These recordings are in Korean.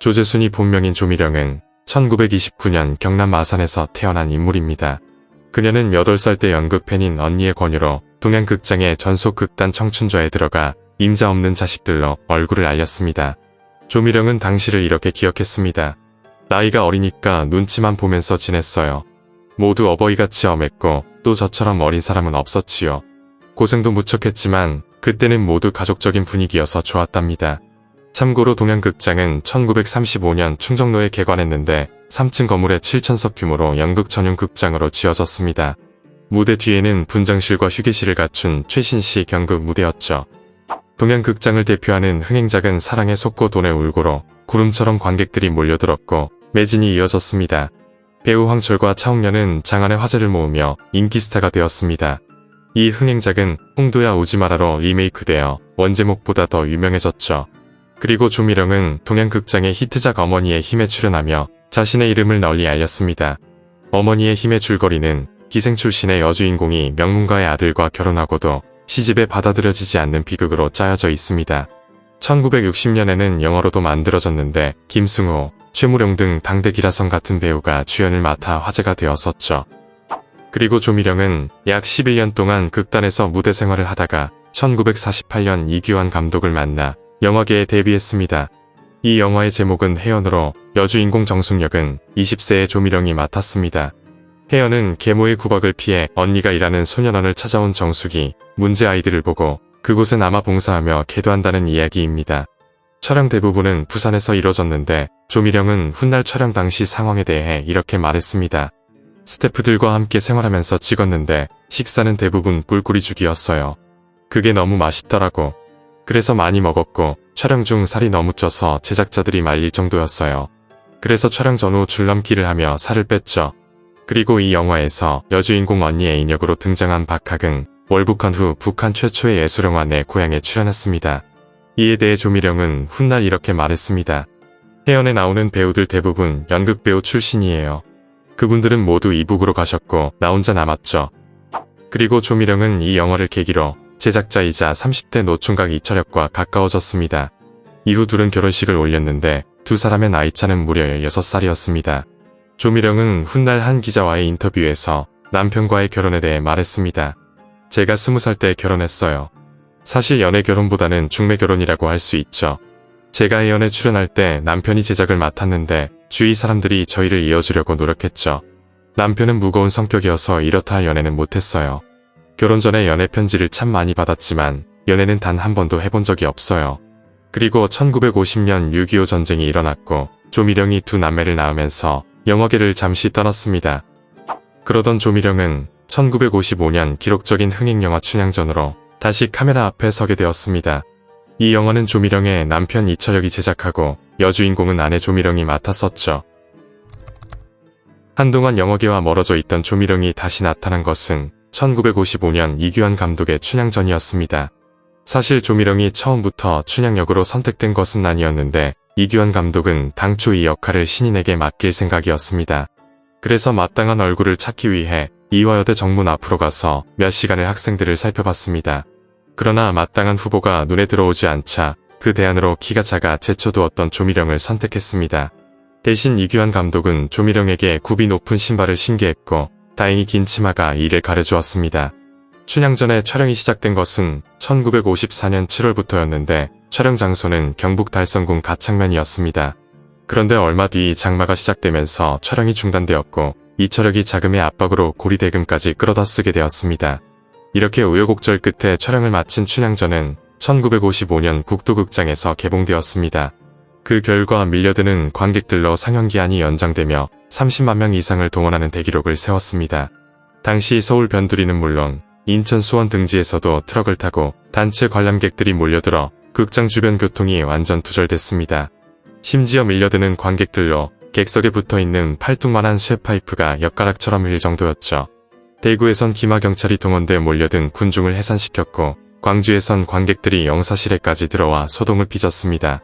조재순이 본명인 조미령은 1929년 경남 마산에서 태어난 인물입니다. 그녀는 8살 때 연극 팬인 언니의 권유로 동양극장의 전속 극단 청춘좌에 들어가 임자 없는 자식들로 얼굴을 알렸습니다. 조미령은 당시를 이렇게 기억했습니다. 나이가 어리니까 눈치만 보면서 지냈어요. 모두 어버이같이 엄했고 또 저처럼 어린 사람은 없었지요. 고생도 무척 했지만 그때는 모두 가족적인 분위기여서 좋았답니다. 참고로 동양극장은 1935년 충정로에 개관했는데 3층 건물에 7,000석 규모로 연극 전용 극장으로 지어졌습니다. 무대 뒤에는 분장실과 휴게실을 갖춘 최신식 연극 무대였죠. 동양극장을 대표하는 흥행작은 사랑의 솟고 돈의 울고로 구름처럼 관객들이 몰려들었고 매진이 이어졌습니다. 배우 황철과 차홍련은 장안의 화제를 모으며 인기스타가 되었습니다. 이 흥행작은 홍도야 오지마라로 리메이크되어 원제목보다 더 유명해졌죠. 그리고 조미령은 동양극장의 히트작 어머니의 힘에 출연하며 자신의 이름을 널리 알렸습니다. 어머니의 힘의 줄거리는 기생 출신의 여주인공이 명문가의 아들과 결혼하고도 시집에 받아들여지지 않는 비극으로 짜여져 있습니다. 1960년에는 영화로도 만들어졌는데 김승호, 최무룡 등 당대 기라성 같은 배우가 주연을 맡아 화제가 되었었죠. 그리고 조미령은 약 11년 동안 극단에서 무대 생활을 하다가 1948년 이규환 감독을 만나 영화계에 데뷔했습니다. 이 영화의 제목은 혜연으로 여주인공 정숙역은 20세의 조미령이 맡았습니다. 혜연은 계모의 구박을 피해 언니가 일하는 소년원을 찾아온 정숙이 문제 아이들을 보고 그곳에 남아 봉사하며 계도한다는 이야기입니다. 촬영 대부분은 부산에서 이뤄졌는데 조미령은 훗날 촬영 당시 상황에 대해 이렇게 말했습니다. 스태프들과 함께 생활하면서 찍었는데 식사는 대부분 뿔꾸리죽이었어요. 그게 너무 맛있더라고. 그래서 많이 먹었고 촬영 중 살이 너무 쪄서 제작자들이 말릴 정도였어요. 그래서 촬영 전후 줄넘기를 하며 살을 뺐죠. 그리고 이 영화에서 여주인공 언니 애인역으로 등장한 박학은 월북한 후 북한 최초의 예술영화 내 고향에 출연했습니다. 이에 대해 조미령은 훗날 이렇게 말했습니다. 혜연에 나오는 배우들 대부분 연극배우 출신이에요. 그분들은 모두 이북으로 가셨고 나 혼자 남았죠. 그리고 조미령은 이 영화를 계기로 제작자이자 30대 노총각 이철혁과 가까워졌습니다. 이후 둘은 결혼식을 올렸는데 두 사람의 나이차는 무려 16살이었습니다. 조미령은 훗날 한 기자와의 인터뷰에서 남편과의 결혼에 대해 말했습니다. 제가 20살 때 결혼했어요. 사실 연애 결혼보다는 중매 결혼이라고 할 수 있죠. 제가 혜연에 출연할 때 남편이 제작을 맡았는데 주위 사람들이 저희를 이어주려고 노력했죠. 남편은 무거운 성격이어서 이렇다 할 연애는 못했어요. 결혼 전에 연애 편지를 참 많이 받았지만 연애는 단 한 번도 해본 적이 없어요. 그리고 1950년 6.25 전쟁이 일어났고 조미령이 두 남매를 낳으면서 영화계를 잠시 떠났습니다. 그러던 조미령은 1955년 기록적인 흥행영화 춘향전으로 다시 카메라 앞에 서게 되었습니다. 이 영화는 조미령의 남편 이철혁이 제작하고 여주인공은 아내 조미령이 맡았었죠. 한동안 영화계와 멀어져 있던 조미령이 다시 나타난 것은 1955년 이규환 감독의 춘향전이었습니다. 사실 조미령이 처음부터 춘향역으로 선택된 것은 아니었는데 이규환 감독은 당초 이 역할을 신인에게 맡길 생각이었습니다. 그래서 마땅한 얼굴을 찾기 위해 이화여대 정문 앞으로 가서 몇 시간을 학생들을 살펴봤습니다. 그러나 마땅한 후보가 눈에 들어오지 않자 그 대안으로 키가 작아 제쳐두었던 조미령을 선택했습니다. 대신 이규환 감독은 조미령에게 굽이 높은 신발을 신게 했고 다행히 긴 치마가 이를 가려주었습니다. 춘향전의 촬영이 시작된 것은 1954년 7월부터였는데 촬영 장소는 경북 달성군 가창면이었습니다. 그런데 얼마 뒤 장마가 시작되면서 촬영이 중단되었고 이철혁이 자금의 압박으로 고리대금까지 끌어다 쓰게 되었습니다. 이렇게 우여곡절 끝에 촬영을 마친 춘향전은 1955년 국도극장에서 개봉되었습니다. 그 결과 밀려드는 관객들로 상영기한이 연장되며 30만 명 이상을 동원하는 대기록을 세웠습니다. 당시 서울 변두리는 물론 인천 수원 등지에서도 트럭을 타고 단체 관람객들이 몰려들어 극장 주변 교통이 완전 두절됐습니다. 심지어 밀려드는 관객들로 객석에 붙어있는 팔뚝만한 쇠파이프가 엿가락처럼 흘릴 정도였죠. 대구에선 기마경찰이 동원돼 몰려든 군중을 해산시켰고 광주에선 관객들이 영사실에까지 들어와 소동을 빚었습니다.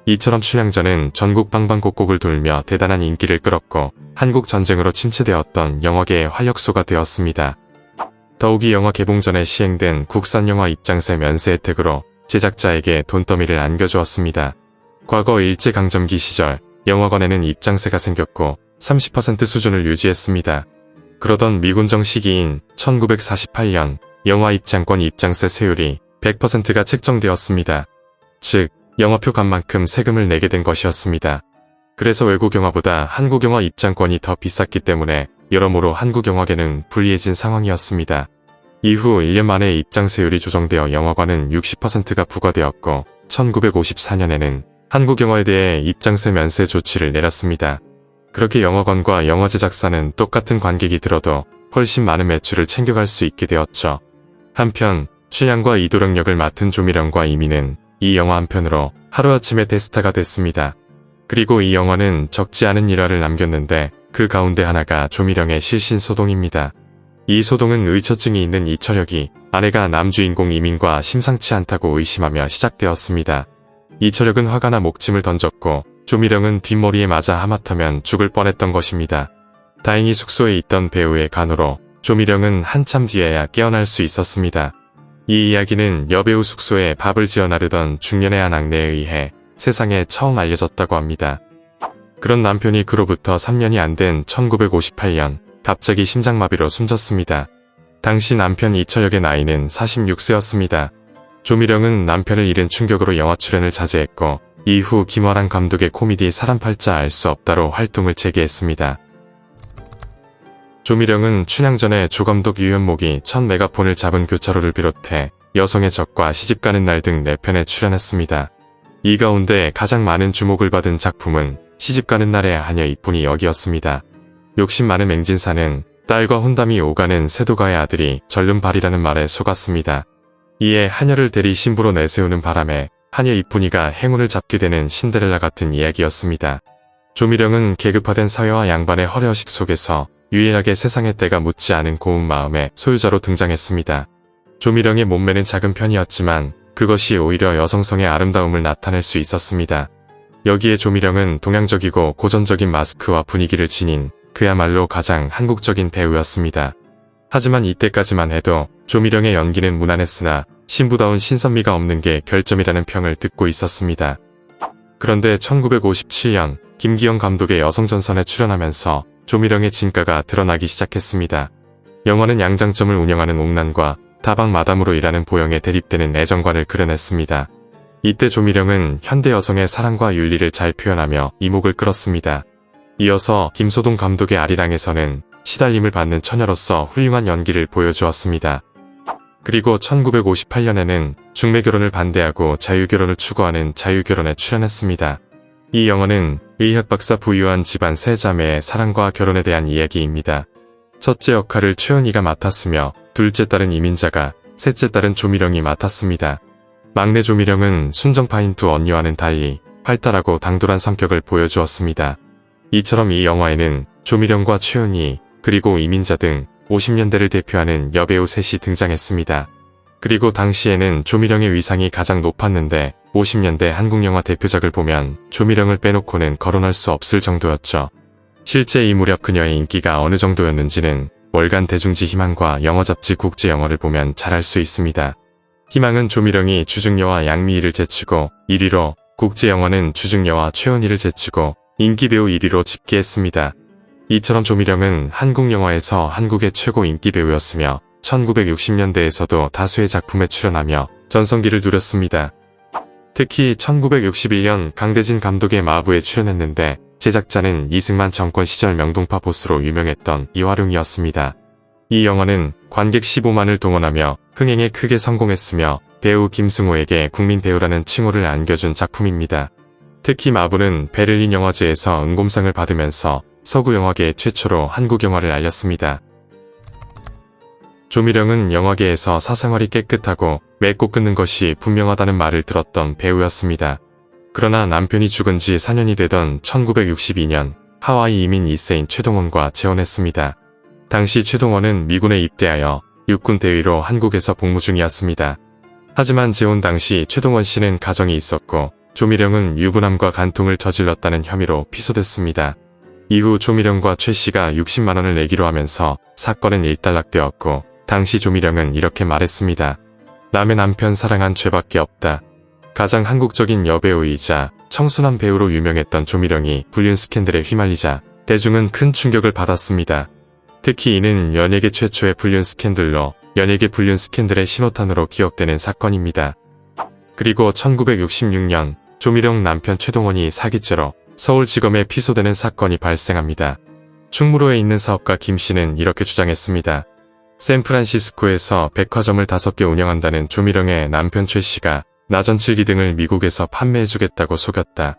이처럼 춘향전은 전국 방방곡곡을 돌며 대단한 인기를 끌었고 한국 전쟁으로 침체되었던 영화계의 활력소가 되었습니다. 더욱이 영화 개봉 전에 시행된 국산영화 입장세 면세 혜택으로 제작자에게 돈더미를 안겨주었습니다. 과거 일제강점기 시절 영화관에는 입장세가 생겼고 30% 수준을 유지했습니다. 그러던 미군정 시기인 1948년 영화 입장권 입장세 세율이 100%가 책정되었습니다. 즉, 영화표 값만큼 세금을 내게 된 것이었습니다. 그래서 외국 영화보다 한국 영화 입장권이 더 비쌌기 때문에 여러모로 한국 영화계는 불리해진 상황이었습니다. 이후 1년 만에 입장세율이 조정되어 영화관은 60%가 부과되었고 1954년에는 한국 영화에 대해 입장세 면세 조치를 내렸습니다. 그렇게 영화관과 영화 제작사는 똑같은 관객이 들어도 훨씬 많은 매출을 챙겨갈 수 있게 되었죠. 한편 춘향과 이도령 역을 맡은 조미령과 이민은 이 영화 한 편으로 하루아침에 대스타가 됐습니다. 그리고 이 영화는 적지 않은 일화를 남겼는데 그 가운데 하나가 조미령의 실신 소동입니다. 이 소동은 의처증이 있는 이철혁이 아내가 남주인공 이민과 심상치 않다고 의심하며 시작되었습니다. 이철혁은 화가 나 목침을 던졌고 조미령은 뒷머리에 맞아 하마터면 죽을 뻔했던 것입니다. 다행히 숙소에 있던 배우의 간호로 조미령은 한참 뒤에야 깨어날 수 있었습니다. 이 이야기는 여배우 숙소에 밥을 지어 나르던 중년의 한 악내에 의해 세상에 처음 알려졌다고 합니다. 그런 남편이 그로부터 3년이 안 된 1958년 갑자기 심장마비로 숨졌습니다. 당시 남편 이철혁의 나이는 46세였습니다. 조미령은 남편을 잃은 충격으로 영화 출연을 자제했고 이후 김화랑 감독의 코미디 사람팔자 알 수 없다로 활동을 재개했습니다. 조미령은 춘향 전에 조감독 유현목이 첫 메가폰을 잡은 교차로를 비롯해 여성의 적과 시집가는 날 등 4편에 출연했습니다. 이 가운데 가장 많은 주목을 받은 작품은 시집가는 날의 하녀 이뿐이 여기였습니다. 욕심 많은 맹진사는 딸과 혼담이 오가는 세도가의 아들이 절름발이라는 말에 속았습니다. 이에 하녀를 대리 신부로 내세우는 바람에 하녀 이쁜이가 행운을 잡게 되는 신데렐라 같은 이야기였습니다. 조미령은 계급화된 사회와 양반의 허례허식 속에서 유일하게 세상의 때가 묻지 않은 고운 마음의 소유자로 등장했습니다. 조미령의 몸매는 작은 편이었지만 그것이 오히려 여성성의 아름다움을 나타낼 수 있었습니다. 여기에 조미령은 동양적이고 고전적인 마스크와 분위기를 지닌 그야말로 가장 한국적인 배우였습니다. 하지만 이때까지만 해도 조미령의 연기는 무난했으나 신부다운 신선미가 없는 게 결점이라는 평을 듣고 있었습니다. 그런데 1957년 김기영 감독의 여성전선에 출연하면서 조미령의 진가가 드러나기 시작했습니다. 영화는 양장점을 운영하는 옥난과 다방 마담으로 일하는 보영에 대립되는 애정관을 그려냈습니다. 이때 조미령은 현대 여성의 사랑과 윤리를 잘 표현하며 이목을 끌었습니다. 이어서 김소동 감독의 아리랑에서는 시달림을 받는 처녀로서 훌륭한 연기를 보여주었습니다. 그리고 1958년에는 중매결혼을 반대하고 자유결혼을 추구하는 자유결혼에 출연했습니다. 이 영화는 의학 박사 부유한 집안 세 자매의 사랑과 결혼에 대한 이야기입니다. 첫째 역할을 최은희가 맡았으며 둘째 딸은 이민자가, 셋째 딸은 조미령이 맡았습니다. 막내 조미령은 순정파인 두 언니와는 달리 활달하고 당돌한 성격을 보여주었습니다. 이처럼 이 영화에는 조미령과 최은희, 그리고 이민자 등 50년대를 대표하는 여배우 셋이 등장했습니다. 그리고 당시에는 조미령의 위상이 가장 높았는데 50년대 한국영화 대표작을 보면 조미령을 빼놓고는 거론할 수 없을 정도였죠. 실제 이 무렵 그녀의 인기가 어느 정도였는지는 월간 대중지 희망과 영어 잡지 국제영어를 보면 잘 알 수 있습니다. 희망은 조미령이 주중여와 양미희를 제치고 1위로, 국제영화는 주중여와 최은희를 제치고 인기배우 1위로 집계했습니다. 이처럼 조미령은 한국 영화에서 한국의 최고 인기 배우였으며 1960년대에서도 다수의 작품에 출연하며 전성기를 누렸습니다. 특히 1961년 강대진 감독의 마부에 출연했는데 제작자는 이승만 정권 시절 명동파 보스로 유명했던 이화룡이었습니다. 이 영화는 관객 15만을 동원하며 흥행에 크게 성공했으며 배우 김승호에게 국민배우라는 칭호를 안겨준 작품입니다. 특히 마부는 베를린 영화제에서 은곰상을 받으면서 서구 영화계 최초로 한국 영화를 알렸습니다. 조미령은 영화계에서 사생활이 깨끗하고 맺고 끊는 것이 분명하다는 말을 들었던 배우였습니다. 그러나 남편이 죽은 지 4년이 되던 1962년 하와이 이민 2세인 최동원과 재혼했습니다. 당시 최동원은 미군에 입대하여 육군 대위로 한국에서 복무 중이었습니다. 하지만 재혼 당시 최동원 씨는 가정이 있었고 조미령은 유부남과 간통을 저질렀다는 혐의로 피소됐습니다. 이후 조미령과 최 씨가 60만 원을 내기로 하면서 사건은 일단락되었고 당시 조미령은 이렇게 말했습니다. 남의 남편 사랑한 죄밖에 없다. 가장 한국적인 여배우이자 청순한 배우로 유명했던 조미령이 불륜 스캔들에 휘말리자 대중은 큰 충격을 받았습니다. 특히 이는 연예계 최초의 불륜 스캔들로 연예계 불륜 스캔들의 신호탄으로 기억되는 사건입니다. 그리고 1966년 조미령 남편 최동원이 사기죄로 서울지검에 피소되는 사건이 발생합니다. 충무로에 있는 사업가 김 씨는 이렇게 주장했습니다. 샌프란시스코에서 백화점을 5개 운영한다는 조미령의 남편 최 씨가 나전칠기 등을 미국에서 판매해주겠다고 속였다.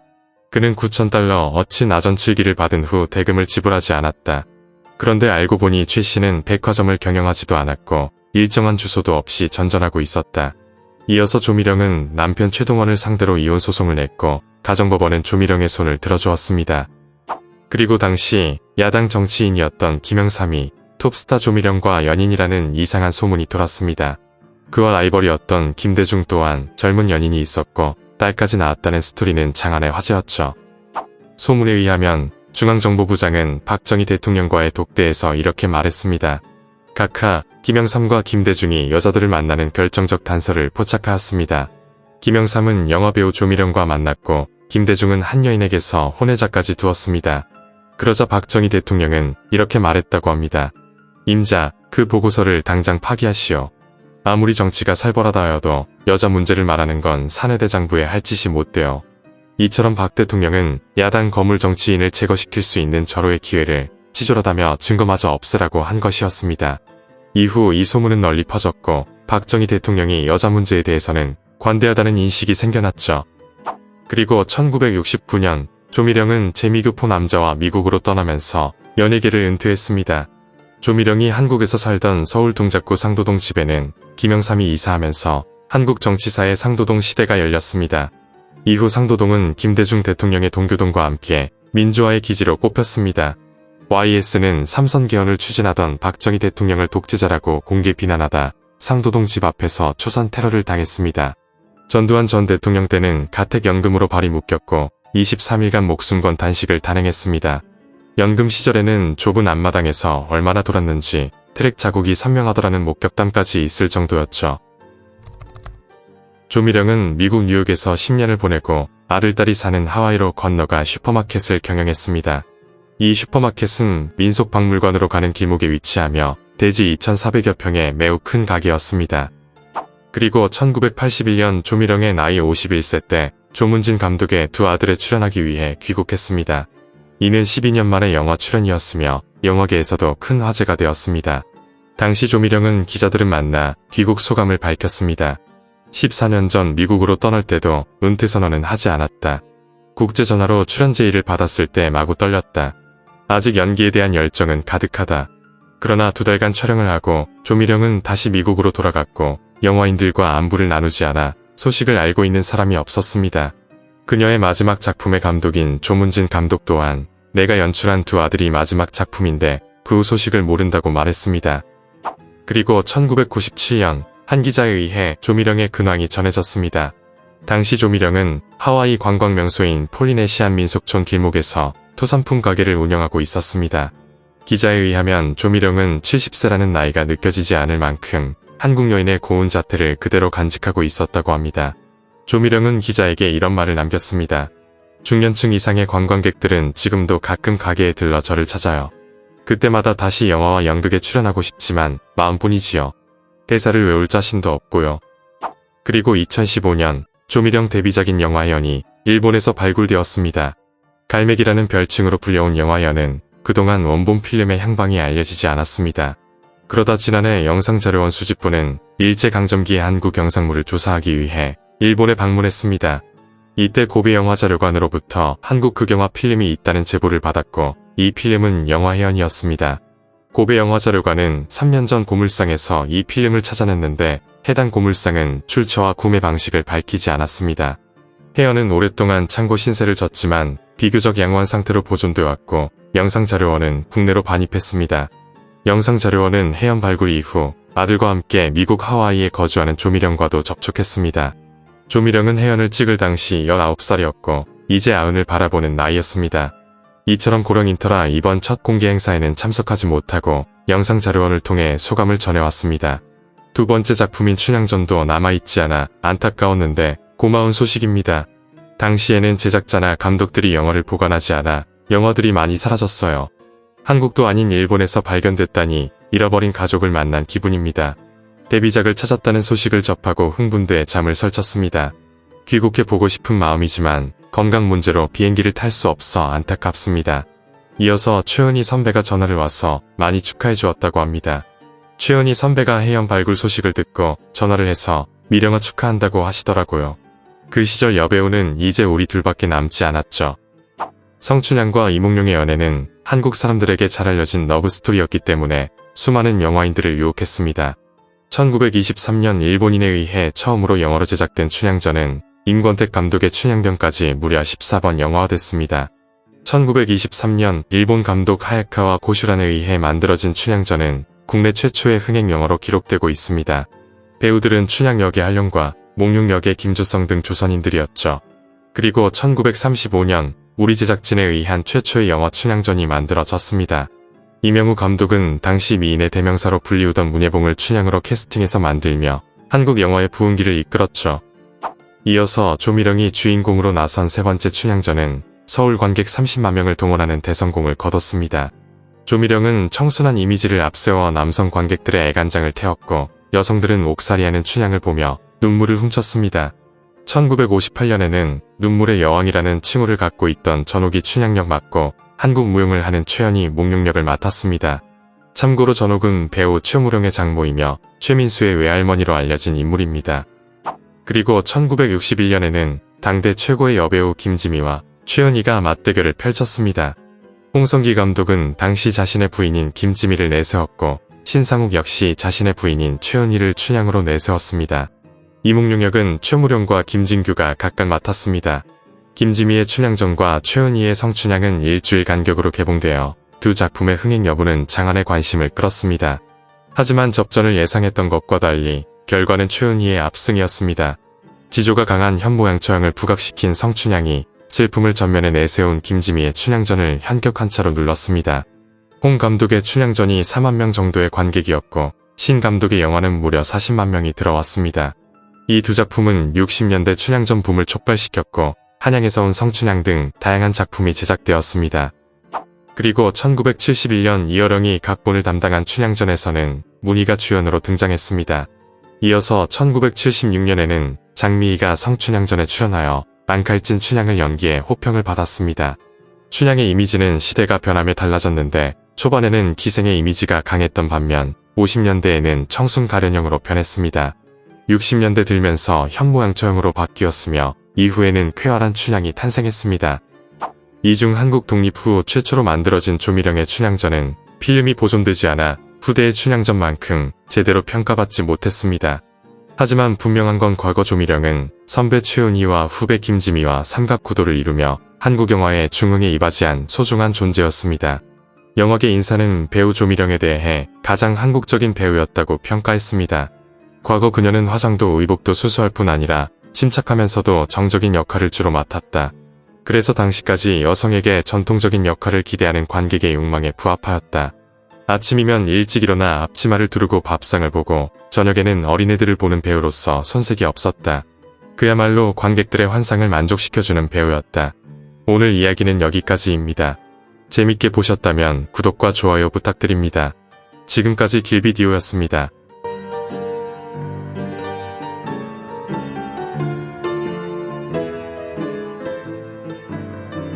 그는 9,000달러 어치 나전칠기를 받은 후 대금을 지불하지 않았다. 그런데 알고 보니 최 씨는 백화점을 경영하지도 않았고 일정한 주소도 없이 전전하고 있었다. 이어서 조미령은 남편 최동원을 상대로 이혼 소송을 냈고 가정법원은 조미령의 손을 들어주었습니다. 그리고 당시 야당 정치인이었던 김영삼이 톱스타 조미령과 연인이라는 이상한 소문이 돌았습니다. 그와 라이벌이었던 김대중 또한 젊은 연인이 있었고 딸까지 낳았다는 스토리는 장안의 화제였죠. 소문에 의하면 중앙정보부장은 박정희 대통령과의 독대에서 이렇게 말했습니다. 각하, 김영삼과 김대중이 여자들을 만나는 결정적 단서를 포착하였습니다. 김영삼은 영화배우 조미령과 만났고 김대중은 한 여인에게서 혼외자까지 두었습니다. 그러자 박정희 대통령은 이렇게 말했다고 합니다. 임자, 그 보고서를 당장 파기하시오. 아무리 정치가 살벌하다 하여도 여자 문제를 말하는 건 사내대장부에 할 짓이 못 돼요. 이처럼 박 대통령은 야당 거물 정치인을 제거시킬 수 있는 절호의 기회를 치졸하다며 증거마저 없애라고 한 것이었습니다. 이후 이 소문은 널리 퍼졌고 박정희 대통령이 여자 문제에 대해서는 관대하다는 인식이 생겨났죠. 그리고 1969년 조미령은 재미교포 남자와 미국으로 떠나면서 연예계를 은퇴했습니다. 조미령이 한국에서 살던 서울 동작구 상도동 집에는 김영삼이 이사하면서 한국 정치사의 상도동 시대가 열렸습니다. 이후 상도동은 김대중 대통령의 동교동과 함께 민주화의 기지로 꼽혔습니다. YS는 삼선 개헌을 추진하던 박정희 대통령을 독재자라고 공개 비난하다 상도동 집 앞에서 초산 테러를 당했습니다. 전두환 전 대통령 때는 가택연금으로 발이 묶였고 23일간 목숨 건 단식을 단행했습니다. 연금 시절에는 좁은 앞마당에서 얼마나 돌았는지 트랙 자국이 선명하더라는 목격담까지 있을 정도였죠. 조미령은 미국 뉴욕에서 10년을 보내고 아들딸이 사는 하와이로 건너가 슈퍼마켓을 경영했습니다. 이 슈퍼마켓은 민속박물관으로 가는 길목에 위치하며 대지 2,400여 평의 매우 큰 가게였습니다. 그리고 1981년 조미령의 나이 51세 때 조문진 감독의 두 아들에 출연하기 위해 귀국했습니다. 이는 12년 만의 영화 출연이었으며 영화계에서도 큰 화제가 되었습니다. 당시 조미령은 기자들을 만나 귀국 소감을 밝혔습니다. 14년 전 미국으로 떠날 때도 은퇴 선언은 하지 않았다. 국제전화로 출연 제의를 받았을 때 마구 떨렸다. 아직 연기에 대한 열정은 가득하다. 그러나 2달간 촬영을 하고 조미령은 다시 미국으로 돌아갔고 영화인들과 안부를 나누지 않아 소식을 알고 있는 사람이 없었습니다. 그녀의 마지막 작품의 감독인 조문진 감독 또한 내가 연출한 두 아들이 마지막 작품인데 그 후 소식을 모른다고 말했습니다. 그리고 1997년 한 기자에 의해 조미령의 근황이 전해졌습니다. 당시 조미령은 하와이 관광 명소인 폴리네시안 민속촌 길목에서 토산품 가게를 운영하고 있었습니다. 기자에 의하면 조미령은 70세라는 나이가 느껴지지 않을 만큼 한국 여인의 고운 자태를 그대로 간직하고 있었다고 합니다. 조미령은 기자에게 이런 말을 남겼습니다. 중년층 이상의 관광객들은 지금도 가끔 가게에 들러 저를 찾아요. 그때마다 다시 영화와 연극에 출연하고 싶지만 마음뿐이지요. 대사를 외울 자신도 없고요. 그리고 2015년 조미령 데뷔작인 영화연이 일본에서 발굴되었습니다. 갈매기라는 별칭으로 불려온 영화연은 그동안 원본 필름의 향방이 알려지지 않았습니다. 그러다 지난해 영상자료원 수집부는 일제강점기의 한국 영상물을 조사하기 위해 일본에 방문했습니다. 이때 고베영화자료관으로부터 한국 극영화 필름이 있다는 제보를 받았고 이 필름은 영화혜연이었습니다. 고베영화자료관은 3년 전 고물상에서 이 필름을 찾아냈는데 해당 고물상은 출처와 구매 방식을 밝히지 않았습니다. 혜연은 오랫동안 창고 신세를 졌지만 비교적 양호한 상태로 보존되어 왔고 영상자료원은 국내로 반입했습니다. 영상자료원은 혜연 발굴 이후 아들과 함께 미국 하와이에 거주하는 조미령과도 접촉했습니다. 조미령은 혜연을 찍을 당시 19살이었고 이제 90을 바라보는 나이였습니다. 이처럼 고령인터라 이번 첫 공개 행사에는 참석하지 못하고 영상자료원을 통해 소감을 전해왔습니다. 두 번째 작품인 춘향전도 남아있지 않아 안타까웠는데 고마운 소식입니다. 당시에는 제작자나 감독들이 영화를 보관하지 않아 영화들이 많이 사라졌어요. 한국도 아닌 일본에서 발견됐다니 잃어버린 가족을 만난 기분입니다. 데뷔작을 찾았다는 소식을 접하고 흥분돼 잠을 설쳤습니다. 귀국해 보고 싶은 마음이지만 건강 문제로 비행기를 탈 수 없어 안타깝습니다. 이어서 최은희 선배가 전화를 와서 많이 축하해 주었다고 합니다. 최은희 선배가 해연 발굴 소식을 듣고 전화를 해서 미령아 축하한다고 하시더라고요. 그 시절 여배우는 이제 우리 둘밖에 남지 않았죠. 성춘향과 이몽룡의 연애는 한국 사람들에게 잘 알려진 러브스토리였기 때문에 수많은 영화인들을 유혹했습니다. 1923년 일본인에 의해 처음으로 영어로 제작된 춘향전은 임권택 감독의 춘향전까지 무려 14번 영화화됐습니다. 1923년 일본 감독 하야카와 고슈란에 의해 만들어진 춘향전은 국내 최초의 흥행 영화로 기록되고 있습니다. 배우들은 춘향 역의 한룡과 몽룡 역의 김조성 등 조선인들이었죠. 그리고 1935년 우리 제작진에 의한 최초의 영화 춘향전이 만들어졌습니다. 이명우 감독은 당시 미인의 대명사로 불리우던 문예봉을 춘향으로 캐스팅해서 만들며 한국 영화의 부흥기를 이끌었죠. 이어서 조미령이 주인공으로 나선 세 번째 춘향전은 서울 관객 30만 명을 동원하는 대성공을 거뒀습니다. 조미령은 청순한 이미지를 앞세워 남성 관객들의 애간장을 태웠고 여성들은 옥살이하는 춘향을 보며 눈물을 훔쳤습니다. 1958년에는 눈물의 여왕이라는 칭호를 갖고 있던 전옥이 춘향역 맡고 한국 무용을 하는 최연이 몽룡역을 맡았습니다. 참고로 전옥은 배우 최무룡의 장모이며 최민수의 외할머니로 알려진 인물입니다. 그리고 1961년에는 당대 최고의 여배우 김지미와 최연희가 맞대결을 펼쳤습니다. 홍성기 감독은 당시 자신의 부인인 김지미를 내세웠고 신상욱 역시 자신의 부인인 최연희를 춘향으로 내세웠습니다. 이몽룡 역은 최무룡과 김진규가 각각 맡았습니다. 김지미의 춘향전과 최연희의 성춘향은 일주일 간격으로 개봉되어 두 작품의 흥행 여부는 장안의 관심을 끌었습니다. 하지만 접전을 예상했던 것과 달리 결과는 최연희의 압승이었습니다. 지조가 강한 현모양처형을 부각시킨 성춘향이 슬픔을 전면에 내세운 김지미의 춘향전을 현격 한차로 눌렀습니다. 홍 감독의 춘향전이 4만 명 정도의 관객이었고 신 감독의 영화는 무려 40만 명이 들어왔습니다. 이 두 작품은 60년대 춘향전 붐을 촉발시켰고 한양에서 온 성춘향 등 다양한 작품이 제작되었습니다. 그리고 1971년 이어령이 각본을 담당한 춘향전에서는 문희가 주연으로 등장했습니다. 이어서 1976년에는 장미희가 성춘향전에 출연하여 앙칼진 춘향을 연기해 호평을 받았습니다. 춘향의 이미지는 시대가 변하며 달라졌는데 초반에는 기생의 이미지가 강했던 반면 50년대에는 청순 가련형으로 변했습니다. 60년대 들면서 현모양처형으로 바뀌었으며 이후에는 쾌활한 춘향이 탄생했습니다. 이중 한국 독립 후 최초로 만들어진 조미령의 춘향전은 필름이 보존되지 않아 후대의 춘향전만큼 제대로 평가받지 못했습니다. 하지만 분명한 건 과거 조미령은 선배 최은희와 후배 김지미와 삼각구도를 이루며 한국 영화의 중흥에 이바지한 소중한 존재였습니다. 영화계 인사는 배우 조미령에 대해 가장 한국적인 배우였다고 평가했습니다. 과거 그녀는 화장도 의복도 수수할 뿐 아니라 침착하면서도 정적인 역할을 주로 맡았다. 그래서 당시까지 여성에게 전통적인 역할을 기대하는 관객의 욕망에 부합하였다. 아침이면 일찍 일어나 앞치마를 두르고 밥상을 보고 저녁에는 어린애들을 보는 배우로서 손색이 없었다. 그야말로 관객들의 환상을 만족시켜주는 배우였다. 오늘 이야기는 여기까지입니다. 재밌게 보셨다면 구독과 좋아요 부탁드립니다. 지금까지 길비디오였습니다.